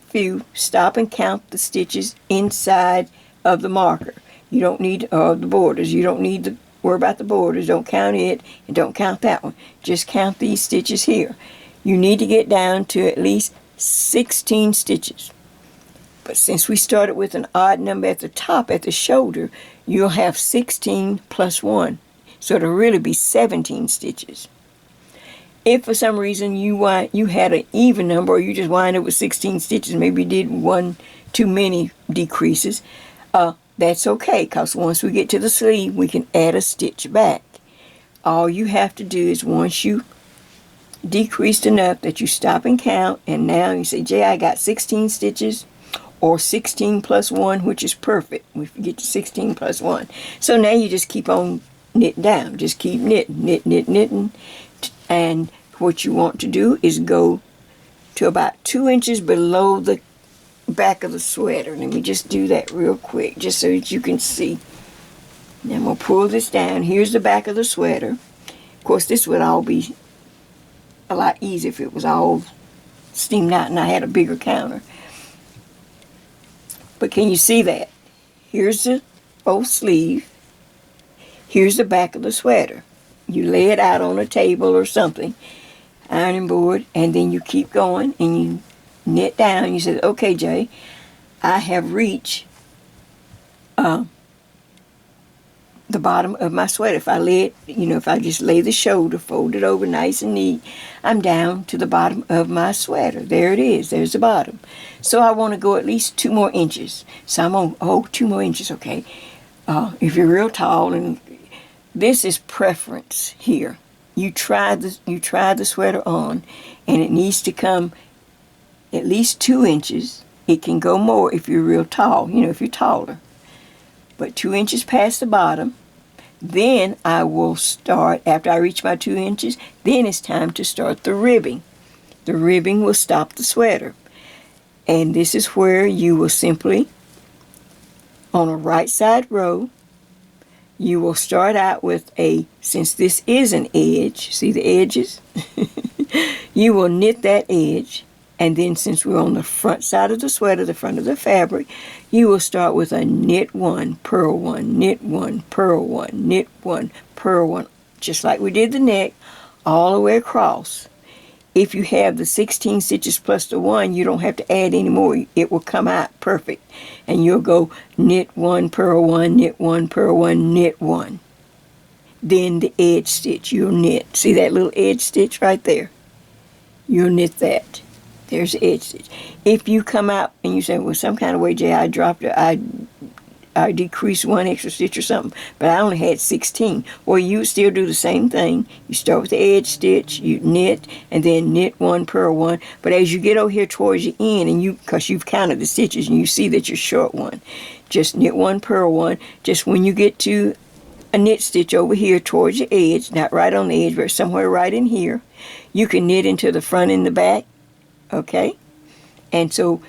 few, stop and count the stitches inside of the marker. You don't need the borders. You don't need to worry about the borders. Don't count it, and don't count that one. Just count these stitches here. You need to get down to at least 16 stitches. But since we started with an odd number at the top, at the shoulder, you'll have 16 plus 1. So it'll really be 17 stitches. If for some reason you had an even number, or you just wind up with 16 stitches, maybe you did one too many decreases, that's okay, because once we get to the sleeve, we can add a stitch back. All you have to do is, once you decreased enough that you stop and count, and now you say, Jay, I got 16 stitches, or 16 plus 1, which is perfect. We get to 16 plus 1. So now you just keep on knitting down. Just keep knitting. And what you want to do is go to about 2 inches below the back of the sweater. Let me just do that real quick, just so that you can see. Now I'm going to pull this down. Here's the back of the sweater. Of course, this would all be a lot easier if it was all steamed out and I had a bigger counter. But can you see that? Here's the faux sleeve. Here's the back of the sweater. You lay it out on a table or something, ironing board, and then you keep going and you knit down. You say, okay, Jay, I have reached the bottom of my sweater. If I lay it, if I just lay the shoulder, fold it over nice and neat, I'm down to the bottom of my sweater. There it is. There's the bottom. So I want to go at least 2 more inches. So I'm on, 2 more inches, okay. If you're real tall, and this is preference here. You try the sweater on, and it needs to come at least 2 inches. It can go more if you're real tall, if you're taller. But 2 inches past the bottom. Then I will start, after I reach my 2 inches, then it's time to start the ribbing. The ribbing will stop the sweater. And this is where you will simply, on a right side row, you will start out with since this is an edge, see the edges? You will knit that edge. And then since we're on the front side of the sweater, the front of the fabric, you will start with a knit 1, purl 1, knit 1, purl 1, knit 1, purl 1, just like we did the neck, all the way across. If you have the 16 stitches plus the 1, you don't have to add any more. It will come out perfect. And you'll go knit 1, purl 1, knit 1, purl 1, knit 1. Then the edge stitch, you'll knit. See that little edge stitch right there? You'll knit that. There's the edge stitch. If you come out and you say, well, some kind of way, Jay, I dropped it, I decreased 1 extra stitch or something, but I only had 16. Well, you still do the same thing. You start with the edge stitch, you knit, and then knit 1, purl 1. But as you get over here towards the end, and because you've counted the stitches and you see that you're short 1, just knit 1, purl 1. Just when you get to a knit stitch over here towards the edge, not right on the edge, but somewhere right in here, you can knit into the front and the back. Okay, and so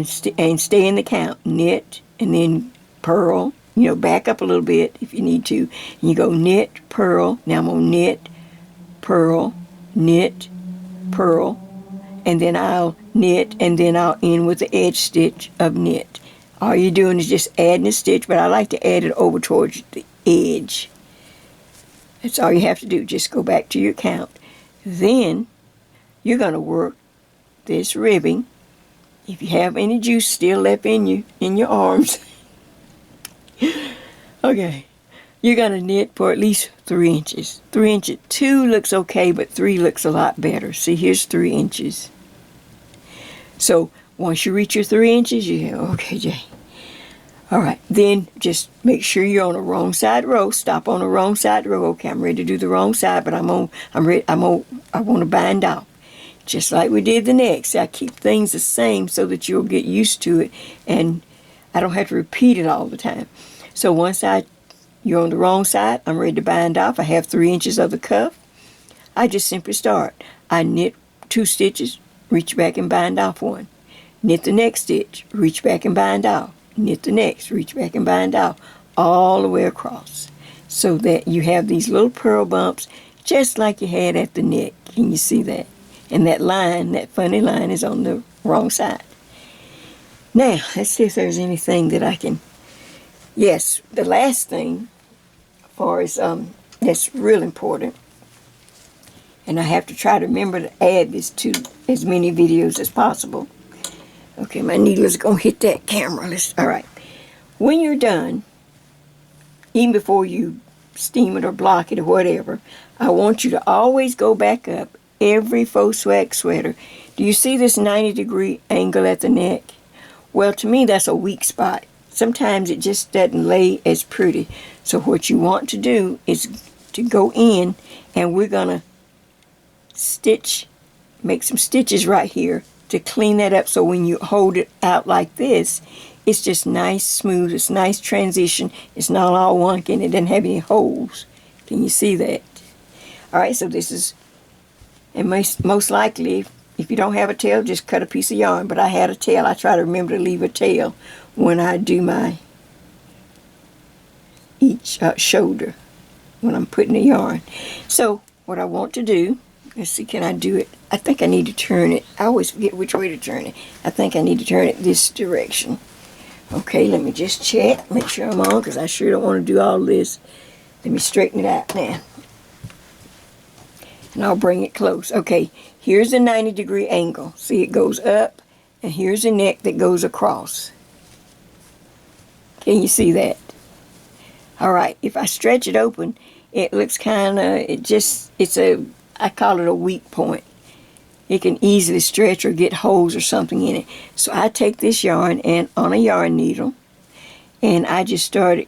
stay in the count. Knit and then purl. Back up a little bit if you need to. And you go knit, purl. Now I'm gonna knit, purl, knit, purl, and then I'll knit, and then I'll end with the edge stitch of knit. All you're doing is just adding a stitch, but I like to add it over towards the edge. That's all you have to do. Just go back to your count. Then you're gonna work this ribbing. If you have any juice still left in your arms, okay, you're gonna knit for at least 3 inches. 3 inches. 2 looks okay, but 3 looks a lot better. See, here's 3 inches. So once you reach your 3 inches, you go, okay, Jay. All right, then just make sure you're on the wrong side row. Stop on the wrong side row. Okay, I'm ready to do the wrong side, but I want to bind off. Just like we did the neck. See, I keep things the same so that you'll get used to it and I don't have to repeat it all the time. So once you're on the wrong side, I'm ready to bind off. I have 3 inches of the cuff. I just simply start. I knit 2 stitches, reach back and bind off 1. Knit the next stitch, reach back and bind off. Knit the next, reach back and bind off. All the way across. So that you have these little purl bumps just like you had at the neck. Can you see that? And that line, that funny line, is on the wrong side. Now, let's see if there's anything that I can... Yes, the last thing, as far as that's real important, and I have to try to remember to add this to as many videos as possible. Okay, my needle is going to hit that camera. All right. When you're done, even before you steam it or block it or whatever, I want you to always go back up every faux swag sweater. Do you see this 90-degree angle at the neck? Well, to me, that's a weak spot. Sometimes it just doesn't lay as pretty. So what you want to do is to go in, and we're going to make some stitches right here to clean that up, so when you hold it out like this, it's just nice, smooth. It's nice transition. It's not all wonky, and it doesn't have any holes. Can you see that? All right, so this is... And most likely, If you don't have a tail, just cut a piece of yarn. But I had a tail. I try to remember to leave a tail when I do my each shoulder when I'm putting the yarn. So what I want to do, let's see, can I do it? I think I need to turn it. I always forget which way to turn it. I think I need to turn it this direction. Okay, let me just check, make sure I'm on, because I sure don't want to do all this. Let me straighten it out now. And I'll bring it close. Okay, here's the 90-degree angle. See, it goes up, and here's the neck that goes across. Can you see that? All right, if I stretch it open, it looks kind of, I call it a weak point. It can easily stretch or get holes or something in it. So I take this yarn and on a yarn needle, and I start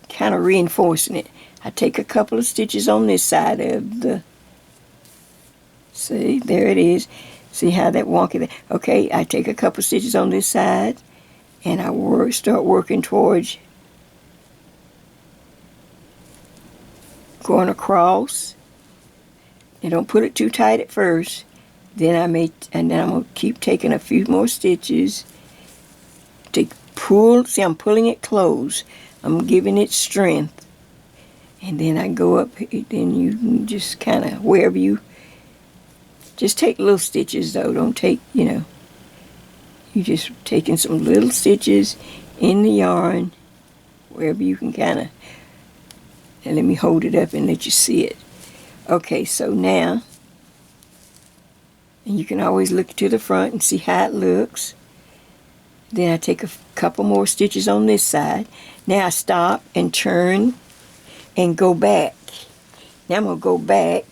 kind of reinforcing it. I take a couple of stitches on this side of the, see, there it is. See how that wonky there? Okay, I take a couple of stitches on this side, and I start working towards going across. And don't put it too tight at first. Then I'm gonna keep taking a few more stitches. See, I'm pulling it close. I'm giving it strength. And then I go up, then you can just kind of, wherever you, just take little stitches though. Don't take, you're just taking some little stitches in the yarn, wherever you can kind of, and let me hold it up and let you see it. Okay, so now, and you can always look to the front and see how it looks. Then I take a couple more stitches on this side. Now I stop and turn and go back. Now I'm going to go back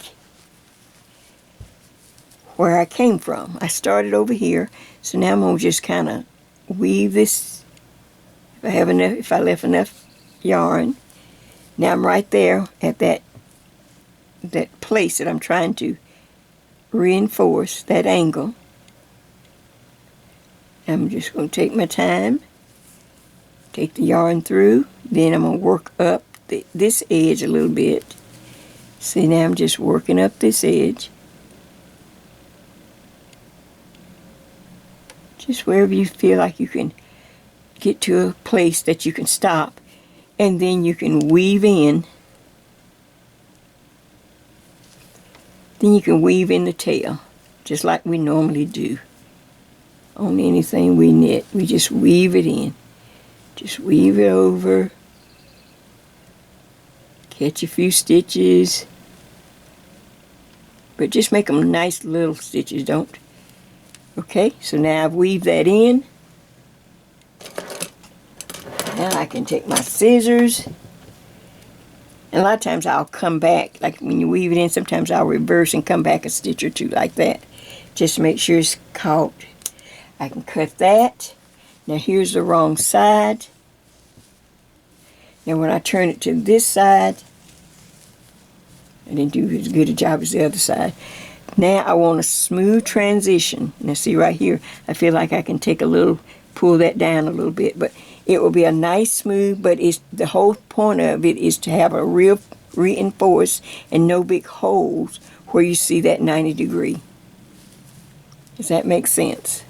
where I came from. I started over here, so now I'm going to just kind of weave this. If I left enough yarn, now I'm right there at that place that I'm trying to reinforce, that angle. I'm just going to take my time, take the yarn through, then I'm going to work up this edge a little bit. See, now I'm just working up this edge. Just wherever you feel like you can get to a place that you can stop, and then you can weave in. Then you can weave in the tail, just like we normally do on anything we knit. We just weave it in. Just weave it over. Catch a few stitches. But just make them nice little stitches, don't. Okay, so now I've weaved that in. Now I can take my scissors. And a lot of times I'll come back, like when you weave it in, sometimes I'll reverse and come back a stitch or two like that, just to make sure it's caught. I can cut that. Now here's the wrong side. Now when I turn it to this side, I didn't do as good a job as the other side. Now I want a smooth transition. Now see right here, I feel like I can pull that down a little bit, but it will be a nice smooth, but the whole point of it is to have a real reinforced and no big holes where you see that 90-degree. Does that make sense?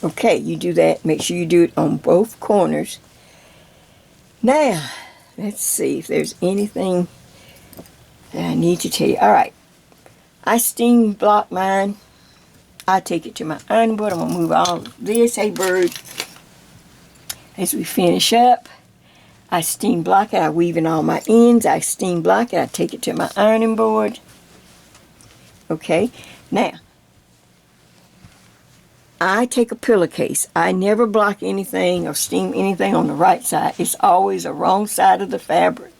Okay, you do that. Make sure you do it on both corners. Now, let's see if there's anything that I need to tell you. All right, I steam block mine. I take it to my ironing board. I'm going to move all of this. Hey, bird. As we finish up, I steam block it. I weave in all my ends. I steam block it. I take it to my ironing board. Okay, now, I take a pillowcase. I never block anything or steam anything on the right side. It's always the wrong side of the fabric.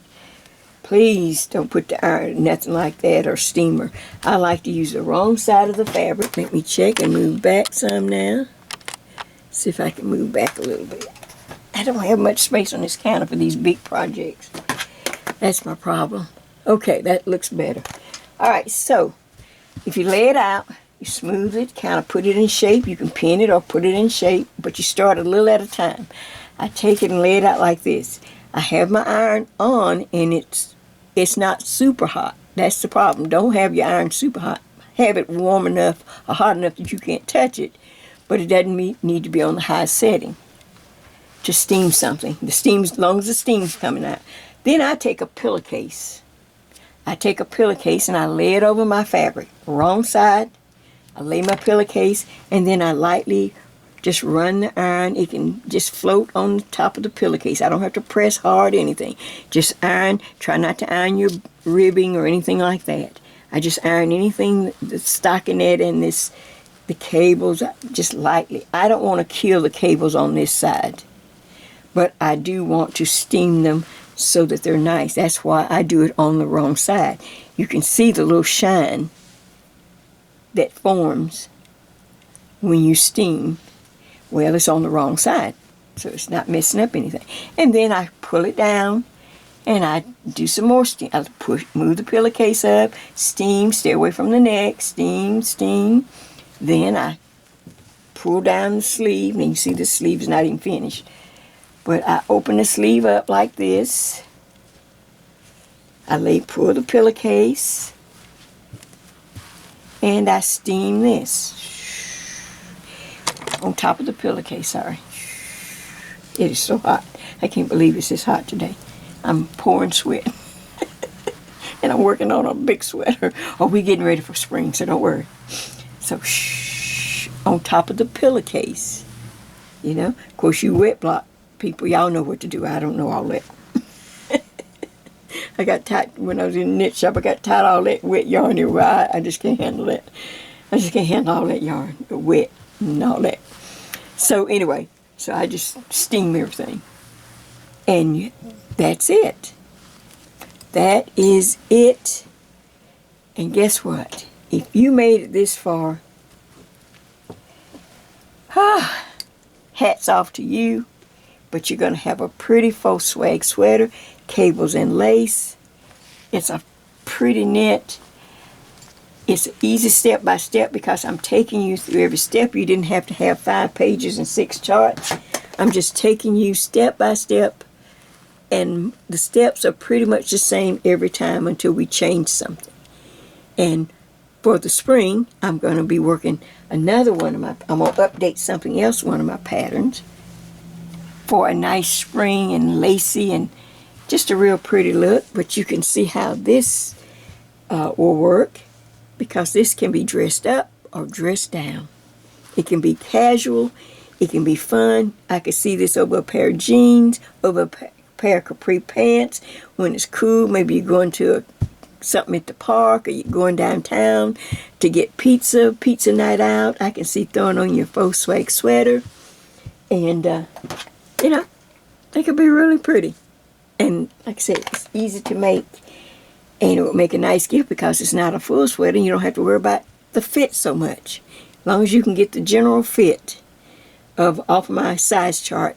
Please don't put the iron, nothing like that, or steamer. I like to use the wrong side of the fabric. Let me check and move back some now. See if I can move back a little bit. I don't have much space on this counter for these big projects. That's my problem. Okay, that looks better. All right, so if you lay it out, you smooth it, kind of put it in shape. You can pin it or put it in shape, but you start a little at a time. I take it and lay it out like this. I have my iron on, and it's it's not super hot. That's the problem. Don't have your iron super hot. Have it warm enough or hot enough that you can't touch it, but it doesn't need to be on the high setting to steam something. The steam, as long as the steam's coming out. Then I take a pillowcase. I take a pillowcase and I lay it over my fabric. Wrong side. I lay my pillowcase and then I lightly just run the iron. It can just float on the top of the pillowcase. I don't have to press hard or anything. Just iron. Try not to iron your ribbing or anything like that. I just iron anything, the stockinette and the cables, just lightly. I don't want to kill the cables on this side, but I do want to steam them so that they're nice. That's why I do it on the wrong side. You can see the little shine that forms when you steam. Well, it's on the wrong side, so it's not messing up anything. And then I pull it down and I do some more steam. I move the pillowcase up, steam, stay away from the neck, steam, steam. Then I pull down the sleeve, and you can see the sleeve is not even finished. But I open the sleeve up like this. I pull the pillowcase, and I steam this on top of the pillowcase. Sorry, it is so hot. I can't believe it's this hot today. I'm pouring sweat, and I'm working on a big sweater. Oh, we're getting ready for spring, so don't worry. So, on top of the pillowcase, you know. Of course, you wet block people, y'all know what to do. I don't know all that. I got tight when I was in the knit shop. I got tight all that wet yarn everywhere. I just can't handle that. I just can't handle all that yarn, the wet and all that. So anyway, so I just steam everything, and that's it. That is it. And guess what? If you made it this far, hats off to you. But you're going to have a pretty faux swag sweater, cables and lace. It's a pretty knit. It's an easy step by step because I'm taking you through every step. You didn't have to have 5 pages and 6 charts. I'm just taking you step by step. And the steps are pretty much the same every time until we change something. And for the spring, I'm going to be working another one of my, I'm going to update something else, one of my patterns, for a nice spring and lacy and just a real pretty look. But you can see how this will work, because this can be dressed up or dressed down. It can be casual. It can be fun. I could see this over a pair of jeans, over a pair of capri pants. When it's cool, maybe you're going to something at the park, or you're going downtown to get pizza night out. I can see throwing on your faux swag sweater. And, you know, they could be really pretty. And like I said, it's easy to make. And it would make a nice gift because it's not a full sweater and you don't have to worry about the fit so much. As long as you can get the general fit off of my size chart,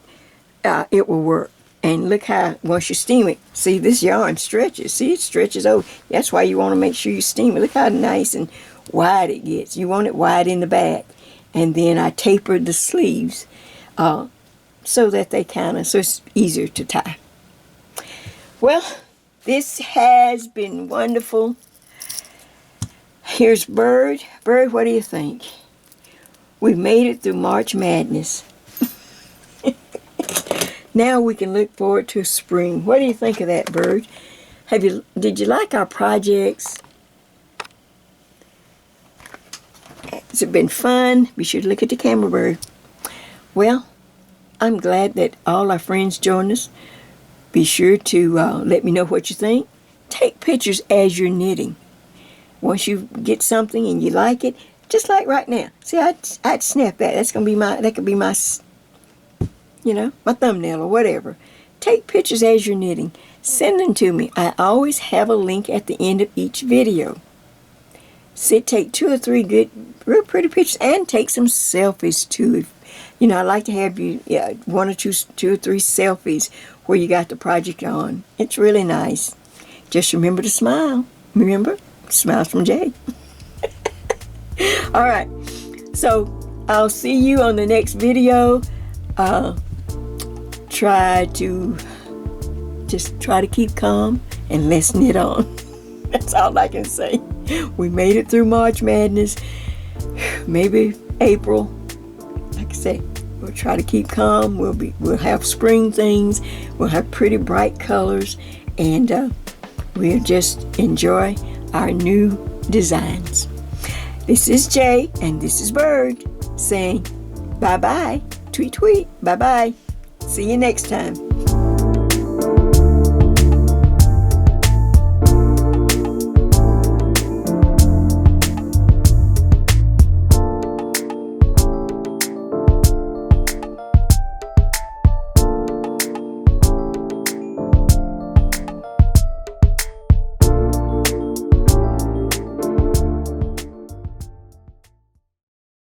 it will work. And look how, once you steam it, see this yarn stretches. See, it stretches over. That's why you want to make sure you steam it. Look how nice and wide it gets. You want it wide in the back. And then I tapered the sleeves so that they so it's easier to tie. Well, this has been wonderful. Here's Bird. Bird, what do you think? We made it through March Madness. Now we can look forward to spring. What do you think of that, Bird? Did you like our projects? Has it been fun? Be sure to look at the camera, Bird. Well, I'm glad that all our friends joined us. Be sure to let me know what you think. Take pictures as you're knitting. Once you get something and you like it, just like right now. See, I'd snap that. That could be my, you know, my thumbnail or whatever. Take pictures as you're knitting. Send them to me. I always have a link at the end of each video. Take 2 or 3 good, real pretty pictures, and take some selfies too. You know, I like to have you 1 or 2 or 3 selfies where you got the project on. It's really nice. Just remember to smile. Remember, smiles from Jay. All right. So I'll see you on the next video. Try to keep calm and let's knit on. That's all I can say. We made it through March Madness. Maybe April. Like I said, we'll try to keep calm. We'll have spring things. We'll have pretty bright colors, and we'll just enjoy our new designs. This is Jay, and this is Bird saying bye-bye. Tweet, tweet. Bye-bye. See you next time.